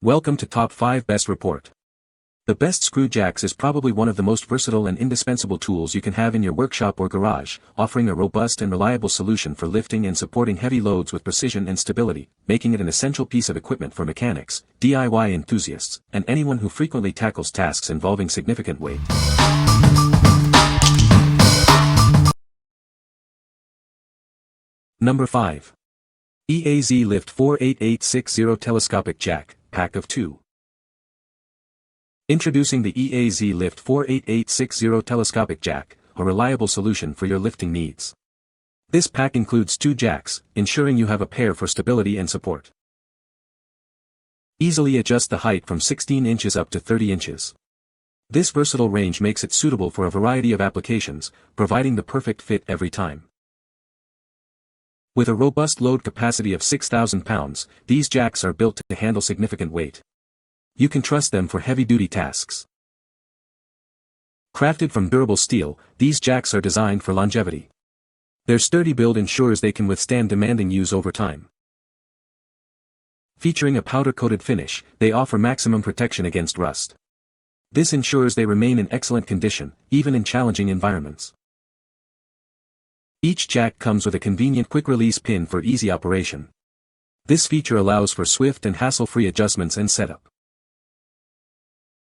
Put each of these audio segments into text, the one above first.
Welcome to Top 5 Best Report. The Best Screw Jacks is probably one of the most versatile and indispensable tools you can have in your workshop or garage, offering a robust and reliable solution for lifting and supporting heavy loads with precision and stability, making it an essential piece of equipment for mechanics, DIY enthusiasts, and anyone who frequently tackles tasks involving significant weight. Number 5. EAZ Lift 48860 Telescopic Jack, Pack of 2. Introducing the EAZ Lift 48860 Telescopic Jack, a reliable solution for your lifting needs. This pack includes 2 jacks, ensuring you have a pair for stability and support. Easily adjust the height from 16 inches up to 30 inches. This versatile range makes it suitable for a variety of applications, providing the perfect fit every time. With a robust load capacity of 6,000 pounds, these jacks are built to handle significant weight. You can trust them for heavy-duty tasks. Crafted from durable steel, these jacks are designed for longevity. Their sturdy build ensures they can withstand demanding use over time. Featuring a powder-coated finish, they offer maximum protection against rust. This ensures they remain in excellent condition, even in challenging environments. Each jack comes with a convenient quick-release pin for easy operation. This feature allows for swift and hassle-free adjustments and setup.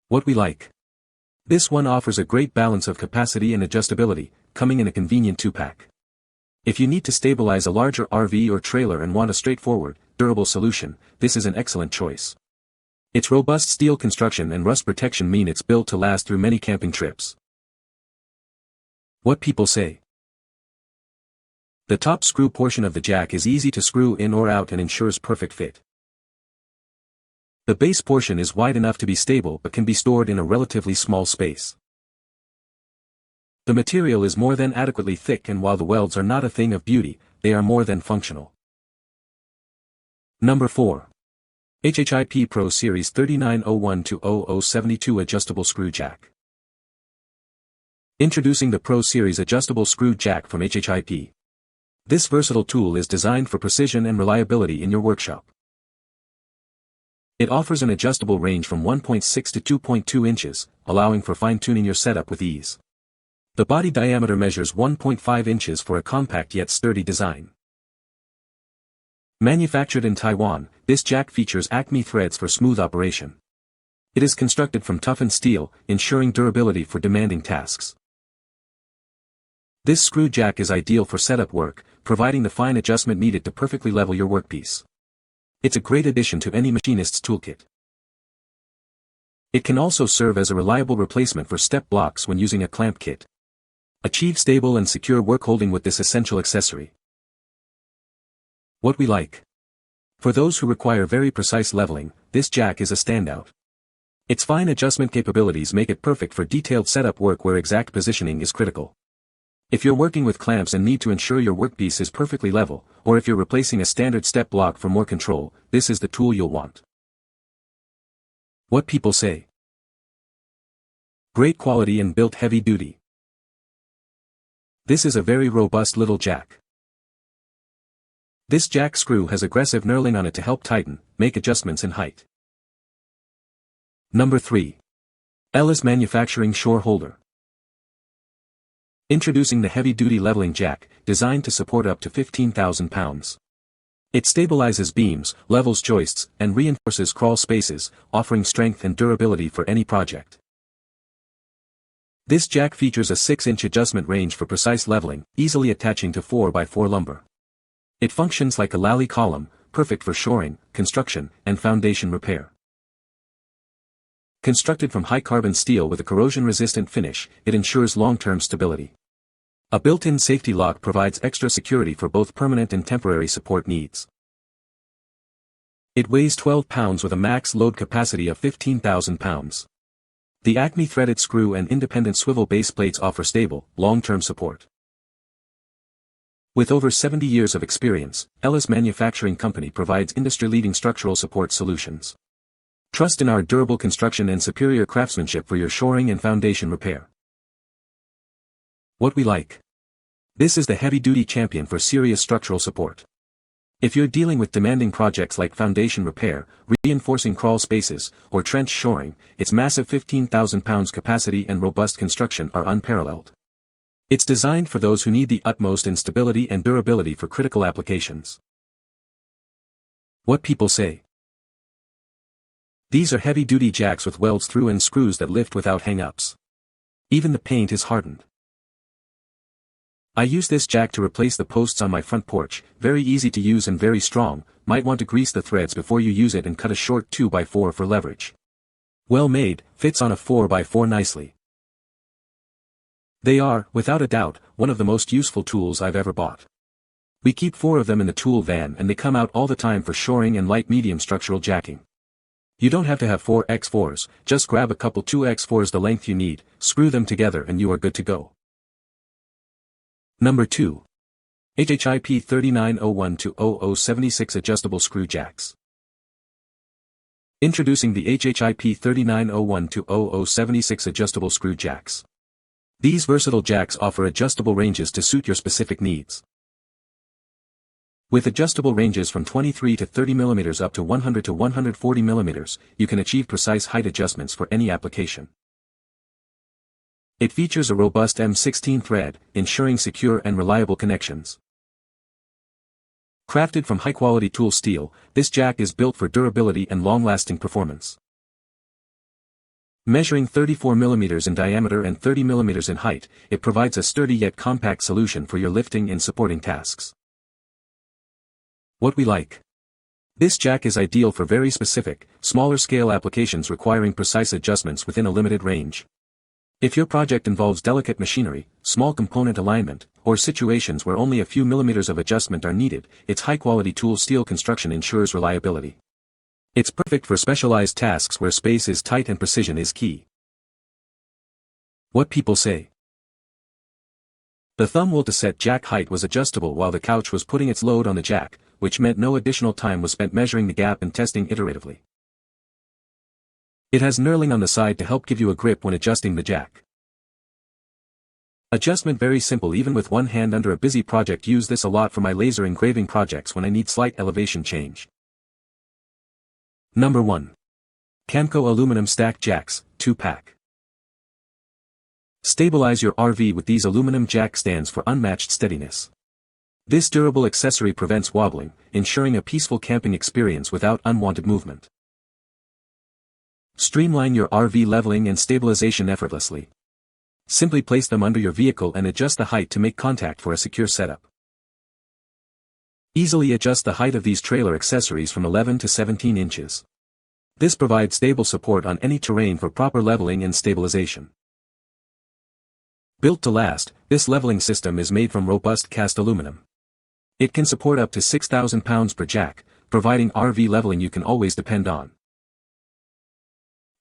What we like. This one offers a great balance of capacity and adjustability, coming in a convenient 2-pack. If you need to stabilize a larger RV or trailer and want a straightforward, durable solution, this is an excellent choice. Its robust steel construction and rust protection mean it's built to last through many camping trips. What people say. The top screw portion of the jack is easy to screw in or out and ensures perfect fit. The base portion is wide enough to be stable but can be stored in a relatively small space. The material is more than adequately thick, and while the welds are not a thing of beauty, they are more than functional. Number 4. HHIP Pro Series 3901-0072 Adjustable Screw Jack. Introducing the Pro Series Adjustable Screw Jack from HHIP. This versatile tool is designed for precision and reliability in your workshop. It offers an adjustable range from 1.6 to 2.2 inches, allowing for fine-tuning your setup with ease. The body diameter measures 1.5 inches for a compact yet sturdy design. Manufactured in Taiwan, this jack features Acme threads for smooth operation. It is constructed from toughened steel, ensuring durability for demanding tasks. This screw jack is ideal for setup work, providing the fine adjustment needed to perfectly level your workpiece. It's a great addition to any machinist's toolkit. It can also serve as a reliable replacement for step blocks when using a clamp kit. Achieve stable and secure work holding with this essential accessory. What we like. For those who require very precise leveling, this jack is a standout. Its fine adjustment capabilities make it perfect for detailed setup work where exact positioning is critical. If you're working with clamps and need to ensure your workpiece is perfectly level, or if you're replacing a standard step block for more control, this is the tool you'll want. What people say. Great quality and built heavy duty. This is a very robust little jack. This jack screw has aggressive knurling on it to help tighten, make adjustments in height. Number 3. Ellis Manufacturing Shore Holder. Introducing the heavy-duty leveling jack, designed to support up to 15,000 pounds. It stabilizes beams, levels joists, and reinforces crawl spaces, offering strength and durability for any project. This jack features a 6-inch adjustment range for precise leveling, easily attaching to 4x4 lumber. It functions like a lally column, perfect for shoring, construction, and foundation repair. Constructed from high-carbon steel with a corrosion-resistant finish, it ensures long-term stability. A built-in safety lock provides extra security for both permanent and temporary support needs. It weighs 12 pounds with a max load capacity of 15,000 pounds. The Acme threaded screw and independent swivel base plates offer stable, long-term support. With over 70 years of experience, Ellis Manufacturing Company provides industry-leading structural support solutions. Trust in our durable construction and superior craftsmanship for your shoring and foundation repair. What we like. This is the heavy-duty champion for serious structural support. If you're dealing with demanding projects like foundation repair, reinforcing crawl spaces, or trench shoring, its massive 15,000 pounds capacity and robust construction are unparalleled. It's designed for those who need the utmost in stability and durability for critical applications. What people say. These are heavy-duty jacks with welds through and screws that lift without hang-ups. Even the paint is hardened. I use this jack to replace the posts on my front porch, very easy to use and very strong, might want to grease the threads before you use it and cut a short 2x4 for leverage. Well made, fits on a 4x4 nicely. They are, without a doubt, one of the most useful tools I've ever bought. We keep 4 of them in the tool van and they come out all the time for shoring and light-medium structural jacking. You don't have to have 4x4s, just grab a couple 2x4s the length you need, screw them together and you are good to go. Number 2. HHIP 3901-0076 Adjustable Screw Jacks. Introducing the HHIP 3901-0076 Adjustable Screw Jacks. These versatile jacks offer adjustable ranges to suit your specific needs. With adjustable ranges from 23 to 30 mm up to 100 to 140 mm, you can achieve precise height adjustments for any application. It features a robust M16 thread, ensuring secure and reliable connections. Crafted from high-quality tool steel, this jack is built for durability and long-lasting performance. Measuring 34 mm in diameter and 30 mm in height, it provides a sturdy yet compact solution for your lifting and supporting tasks. What we like. This jack is ideal for very specific, smaller-scale applications requiring precise adjustments within a limited range. If your project involves delicate machinery, small component alignment, or situations where only a few millimeters of adjustment are needed, its high-quality tool steel construction ensures reliability. It's perfect for specialized tasks where space is tight and precision is key. What people say. The thumb wheel to set jack height was adjustable while the couch was putting its load on the jack, which meant no additional time was spent measuring the gap and testing iteratively. It has knurling on the side to help give you a grip when adjusting the jack. Adjustment very simple even with one hand under a busy project. Use this a lot for my laser engraving projects when I need slight elevation change. Number 1. Camco Aluminum Stack Jacks, 2-pack. Stabilize your RV with these aluminum jack stands for unmatched steadiness. This durable accessory prevents wobbling, ensuring a peaceful camping experience without unwanted movement. Streamline your RV leveling and stabilization effortlessly. Simply place them under your vehicle and adjust the height to make contact for a secure setup. Easily adjust the height of these trailer accessories from 11 to 17 inches. This provides stable support on any terrain for proper leveling and stabilization. Built to last, this leveling system is made from robust cast aluminum. It can support up to 6,000 pounds per jack, providing RV leveling you can always depend on.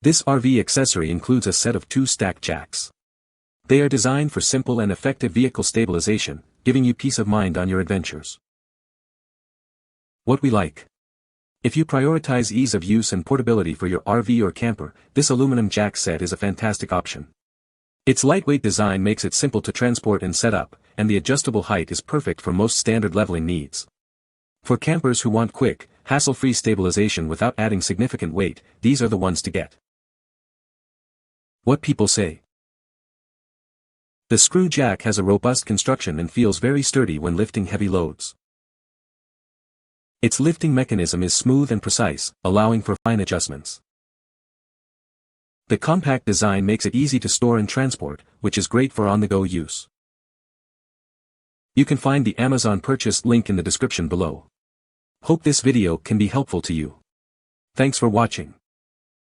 This RV accessory includes a set of 2 stacked jacks. They are designed for simple and effective vehicle stabilization, giving you peace of mind on your adventures. What we like. If you prioritize ease of use and portability for your RV or camper, this aluminum jack set is a fantastic option. Its lightweight design makes it simple to transport and set up, and the adjustable height is perfect for most standard leveling needs. For campers who want quick, hassle-free stabilization without adding significant weight, these are the ones to get. What people say. The screw jack has a robust construction and feels very sturdy when lifting heavy loads. Its lifting mechanism is smooth and precise, allowing for fine adjustments. The compact design makes it easy to store and transport, which is great for on-the-go use. You can find the Amazon purchase link in the description below. Hope this video can be helpful to you. Thanks for watching.